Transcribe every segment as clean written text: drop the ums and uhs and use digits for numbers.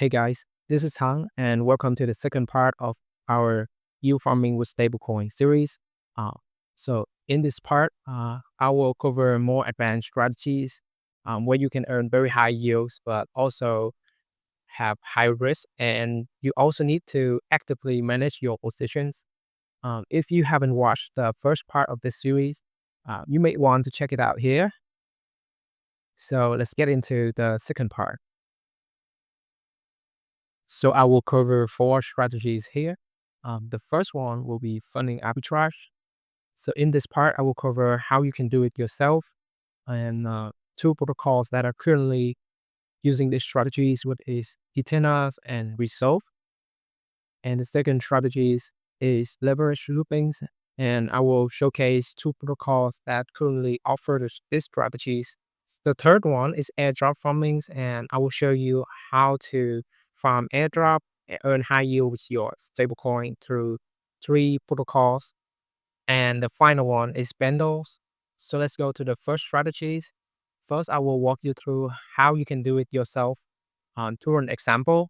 Hey guys, this is Tang, and welcome to the second part of our yield farming with stablecoin series. So in this part, I will cover more advanced strategies where you can earn very high yields, but also have high risk, and you also need to actively manage your positions. If you haven't watched the first part of this series, you may want to check it out here. So let's get into the second part. So I will cover 4 strategies here. The first one will be funding arbitrage. So in this part, I will cover how you can do it yourself and 2 protocols that are currently using these strategies, which is Ethena and Resolve. And the second strategy is leverage loopings. And I will showcase 2 protocols that currently offer these strategies. The third one is airdrop farming, and I will show you how to farm airdrop and earn high yield with your stablecoin through 3 protocols. And the final one is Pendles. So let's go to the first strategies. First, I will walk you through how you can do it yourself through an example.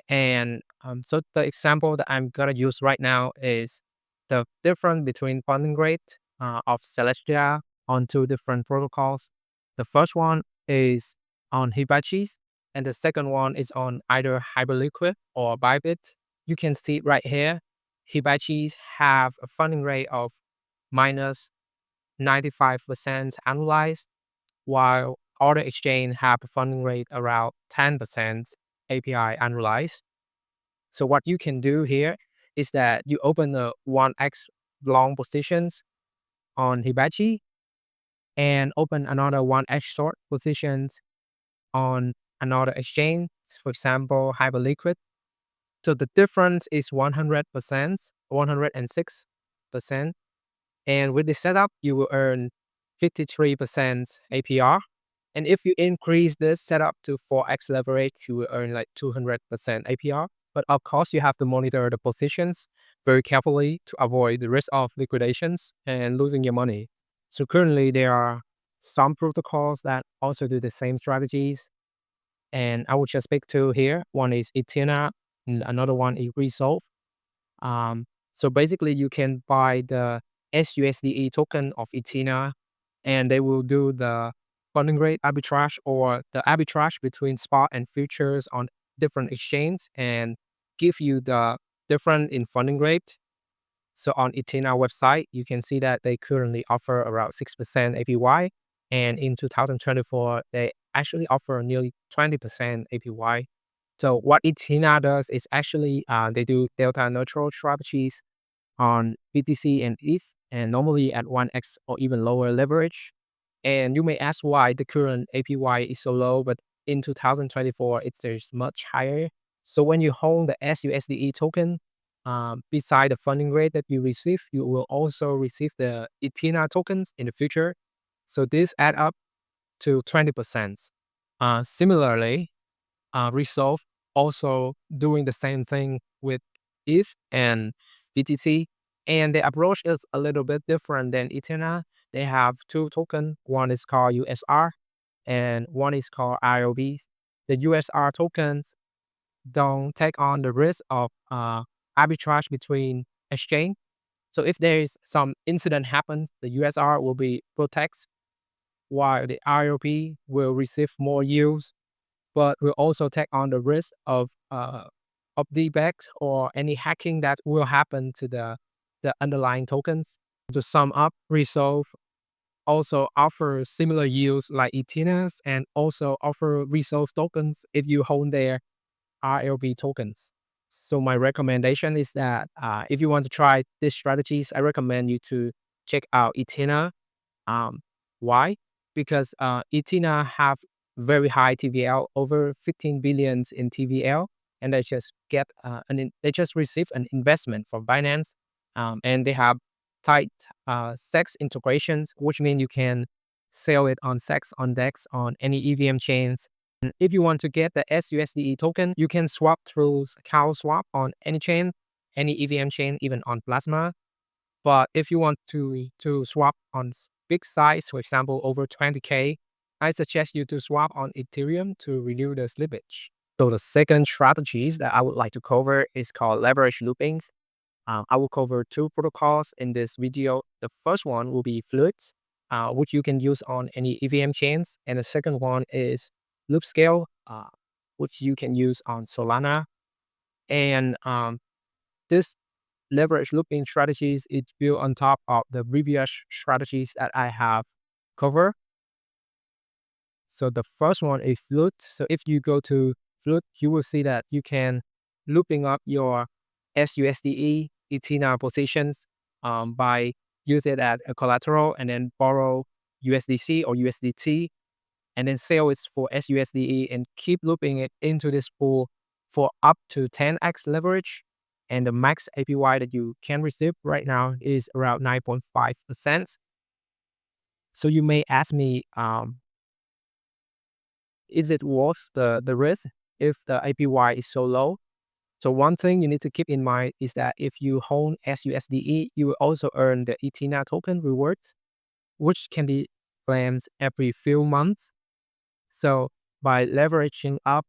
And so the example that I'm gonna use right now is the difference between funding rate of 𝗧𝗏 on 2 different protocols. The first one is on Hibachi, and the second one is on either Hyperliquid or Bybit. You can see right here, Hibachi have a funding rate of minus 95% annualized, while other exchange have a funding rate around 10% API annualized. So what you can do here is that you open a 1x long positions on Hibachi and open another 1x short positions on another exchange, for example, Hyperliquid. So the difference is 100%, 106%. And with this setup, you will earn 53% APR. And if you increase this setup to 4x leverage, you will earn like 200% APR. But of course, you have to monitor the positions very carefully to avoid the risk of liquidations and losing your money. So currently, there are some protocols that also do the same strategies. And I will just pick 2 here. One is Ethena, and another one is Resolve. So basically, you can buy the sUSDE token of Ethena, and they will do the funding rate arbitrage or the arbitrage between spot and futures on different exchanges and give you the difference in funding rate. So on Ethena website, you can see that they currently offer around 6% APY. And in 2024, they actually offer nearly 20% APY. So what Ethena does is actually they do delta neutral strategies on BTC and ETH, and normally at 1x or even lower leverage. And you may ask why the current APY is so low, but in 2024, it's much higher. So when you hold the sUSDE token, beside the funding rate that you receive, you will also receive the Ethena tokens in the future. So this add up to 20%. Similarly, Resolve also doing the same thing with ETH and BTC, and the approach is a little bit different than Ethena. They have 2 tokens. One is called USR and one is called RLP. The USR tokens don't take on the risk of arbitrage between exchange. So if there is some incident happens, the USR will be protected, while the RLP will receive more yields, but will also take on the risk of debug or any hacking that will happen to the underlying tokens. To sum up, Resolve also offers similar yields like Ethena's and also offer Resolve tokens if you hold their RLP tokens. So my recommendation is that if you want to try these strategies, I recommend you to check out Ethena. Why? Because Ethena have very high TVL, over 15 billion in TVL, and they just get they just receive an investment from Binance, and they have tight SEX integrations, which means you can sell it on SEX, on DEX, on any EVM chains. And if you want to get the sUSDE token, you can swap through account swap on any chain, any EVM chain, even on Plasma. But if you want to swap on big size, for example, over 20K, I suggest you to swap on Ethereum to reduce the slippage. So the second strategies that I would like to cover is called leverage loopings. I will cover two protocols in this video. The first one will be Fluids, which you can use on any EVM chains. And the second one is LoopScale, which you can use on Solana. And this leverage looping strategies is built on top of the previous strategies that I have covered. So the first one is Fluid. So if you go to Fluid, you will see that you can looping up your sUSDE Ethena positions by use it as a collateral and then borrow USDC or USDT and then sell it for sUSDE and keep looping it into this pool for up to 10x leverage. And the max APY that you can receive right now is around 9.5%. So you may ask me, is it worth the risk if the APY is so low? So one thing you need to keep in mind is that if you hold sUSDE, you will also earn the Ethena token rewards, which can be claimed every few months. So by leveraging up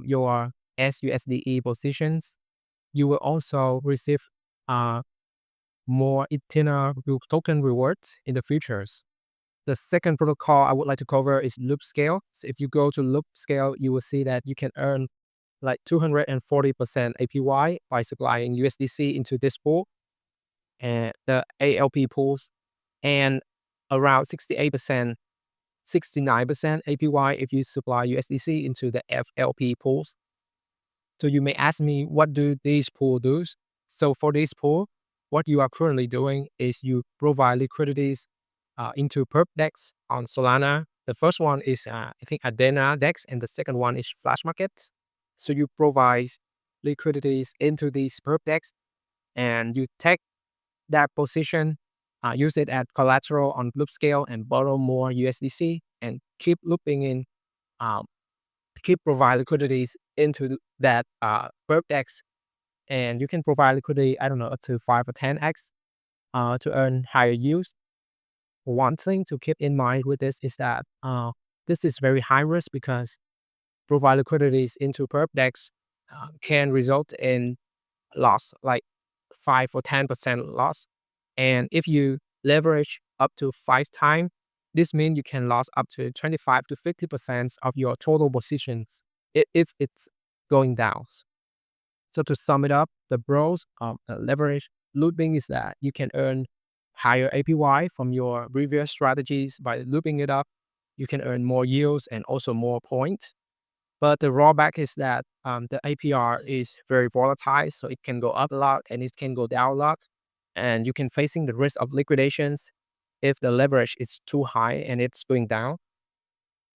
your sUSDE positions, you will also receive more Ethena token rewards in the futures. The second protocol I would like to cover is LoopScale. So if you go to LoopScale, you will see that you can earn like 240% APY by supplying USDC into this pool and the ALP pools, and around 68%, 69% APY if you supply USDC into the FLP pools. So you may ask me, what do these pools do? So for this pool, what you are currently doing is you provide liquidities into perp DEX on Solana. The first one is, I think, Ethena DEX, and the second one is Flash Markets. So you provide liquidities into these perp DEX, and you take that position, use it as collateral on LoopScale, and borrow more USDC, and keep looping in, keep provide liquidities into that perp DEX, and you can provide liquidity, I don't know, up to 5 or 10x to earn higher yields. One thing to keep in mind with this is that this is very high risk because provide liquidities into perp DEX can result in loss, like 5 or 10% loss. And if you leverage up to 5 times, this means you can lose up to 25 to 50% of your total positions if it's going down. So to sum it up, the pros of leverage looping is that you can earn higher APY from your previous strategies by looping it up. You can earn more yields and also more points. But the drawback is that the APR is very volatile, so it can go up a lot and it can go down a lot. And you can facing the risk of liquidations if the leverage is too high and it's going down.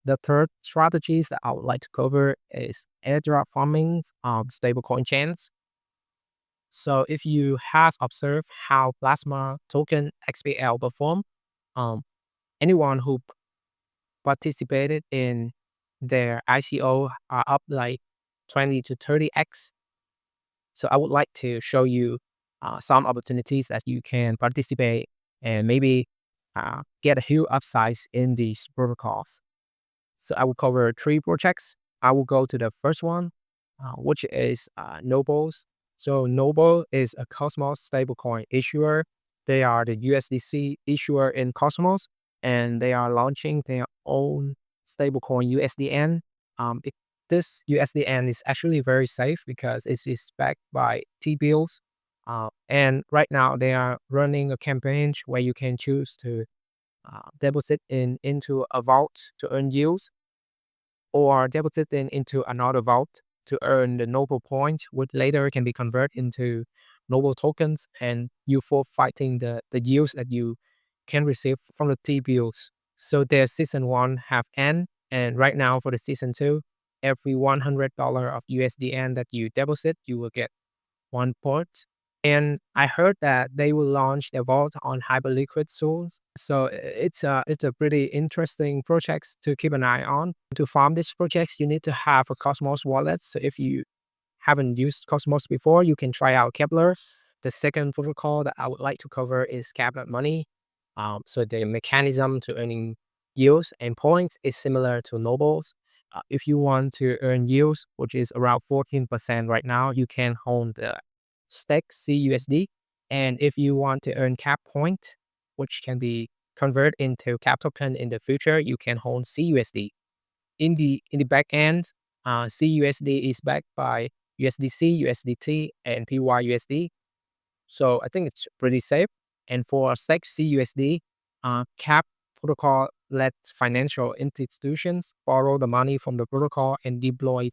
The third strategies that I would like to cover is airdrop farming of stablecoin chains. So if you have observed how Plasma token XPL perform, anyone who participated in their ICO are up like 20 to 30x. So I would like to show you some opportunities that you can participate and maybe get a huge upsides in these protocols. So I will cover 3 projects. I will go to the first one, which is Nobles. So Noble is a Cosmos stablecoin issuer. They are the USDC issuer in Cosmos, and they are launching their own stablecoin USDN. This USDN is actually very safe because it is backed by T-bills. And right now they are running a campaign where you can choose to deposit into a vault to earn yields, or deposit into another vault to earn the Noble point, which later can be converted into Noble tokens, and you forfeiting the yields that you can receive from the T-bills. So their season 1 have end, and right now for the season 2, every $100 of USDN that you deposit, you will get 1 point. And I heard that they will launch their vault on Hyperliquid soon. So it's a pretty interesting project to keep an eye on. To farm these projects, you need to have a Cosmos wallet. So if you haven't used Cosmos before, you can try out Kepler. The second protocol that I would like to cover is Kepler Money. So the mechanism to earning yields and points is similar to Nobles. If you want to earn yields, which is around 14% right now, you can hold the stake sUSD. And if you want to earn cap point, which can be converted into cap token in the future, you can hold cUSD. In the back end, cUSD is backed by USDC, USDT, and PYUSD. So I think it's pretty safe. And for stake cUSD, cap protocol lets financial institutions borrow the money from the protocol and deploy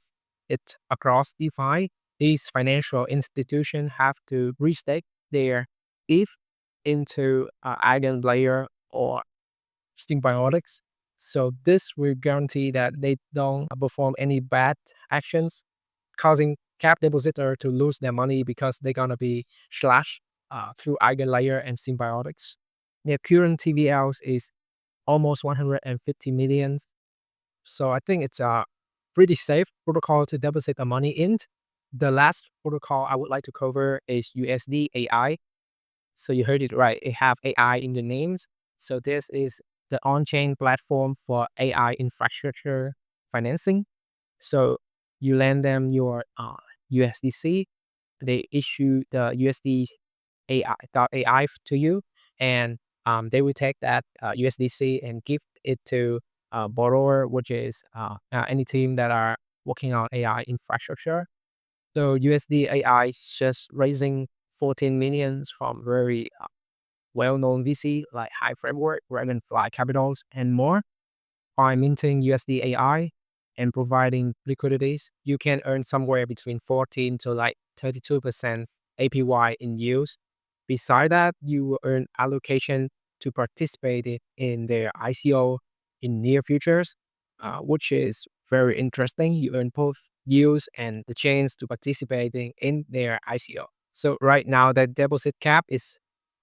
it across DeFi. These financial institutions have to restake their ETH into Eigenlayer or stablecoins. So this will guarantee that they don't perform any bad actions, causing cap depositor to lose their money because they're gonna be slashed through Eigenlayer and symbiotics. Their current TVLs is almost 150 million. So I think it's a pretty safe protocol to deposit the money in. The last protocol I would like to cover is USDai. So you heard it right. It have AI in the names. So this is the on-chain platform for AI infrastructure financing. So you lend them your USDC. They issue the USDai to you, and they will take that USDC and give it to a borrower, which is any team that are working on AI infrastructure. So USDai is just raising 14 millions from very well-known VC like High Framework, Dragonfly Capitals, and more. By minting USDai and providing liquidities, you can earn somewhere between 14 to like 32% APY in yields. Beside that, you will earn allocation to participate in their ICO in near futures, which is very interesting. You earn both yields and the chance to participating in their ICO. So right now, the deposit cap is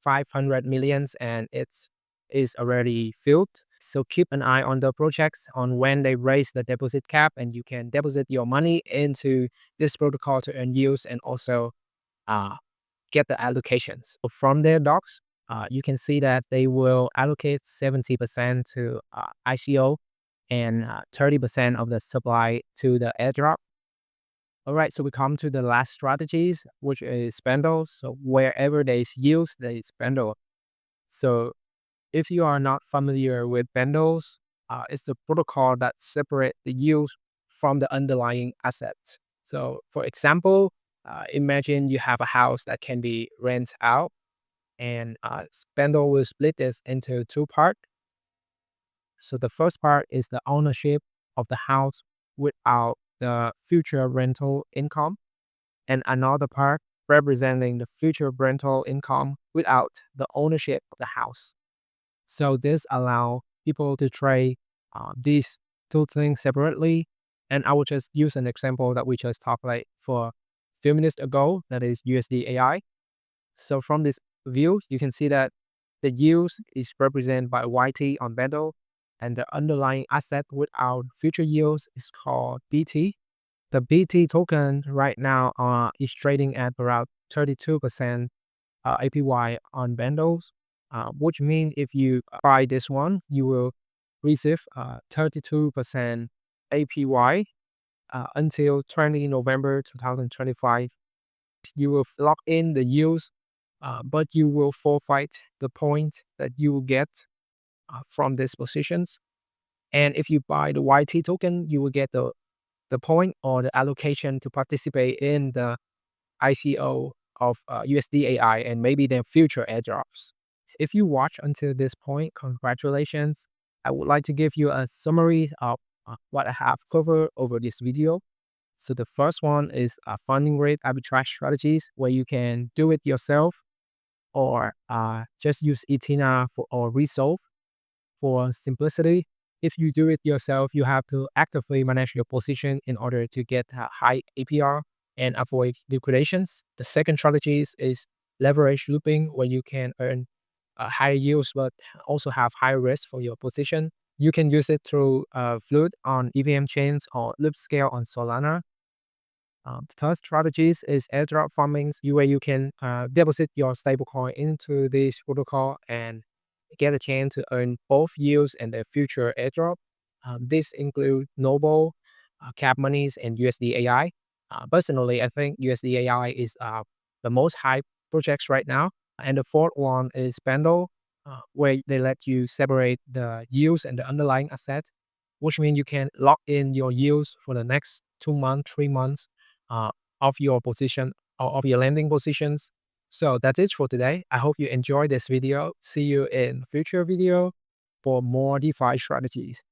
500 millions and it's is already filled. So keep an eye on the projects on when they raise the deposit cap, and you can deposit your money into this protocol to earn yields and also uh, get the allocations. So from their docs, you can see that they will allocate 70% to ICO and 30% of the supply to the airdrop. All right, so we come to the last strategies, which is Pendle. So wherever there is yields, there is Pendle. So if you are not familiar with Pendles, it's the protocol that separates the yields from the underlying assets. So for example, imagine you have a house that can be rented out, and Pendle will split this into two parts. So the first part is the ownership of the house without the future rental income, and another part representing the future rental income without the ownership of the house. So this allow people to trade these two things separately. And I will just use an example that we just talked like for a few minutes ago, that is USDai. So from this view, you can see that the yield is represented by YT on Pendle, and the underlying asset without future yields is called BT. The BT token right now is trading at around 32% APY on Pendles, which means if you buy this one, you will receive 32% APY until 20 November 2025. You will lock in the yields, but you will forfeit the point that you will get from these positions. And if you buy the YT token, you will get the point or the allocation to participate in the ICO of USDai and maybe their future airdrops. If you watch until this point, congratulations. I would like to give you a summary of what I have covered over this video. So the first one is funding rate arbitrage strategies, where you can do it yourself or just use Ethena or Resolve for simplicity. If you do it yourself, you have to actively manage your position in order to get a high APR and avoid liquidations. The second strategy is leverage looping, where you can earn higher yields but also have higher risk for your position. You can use it through Fluid on EVM chains or LoopScale on Solana. The third strategies is airdrop farming, where you can deposit your stablecoin into this protocol and get a chance to earn both yields and the future airdrop. This include Noble Cap Monies, and USDai. Personally, I think USDai is the most hype projects right now. And the fourth one is Pendle, where they let you separate the yields and the underlying asset, which means you can lock in your yields for the next 2 months, 3 months of your position or of your lending positions. So that's it for today. I hope you enjoyed this video. See you in future video for more DeFi strategies.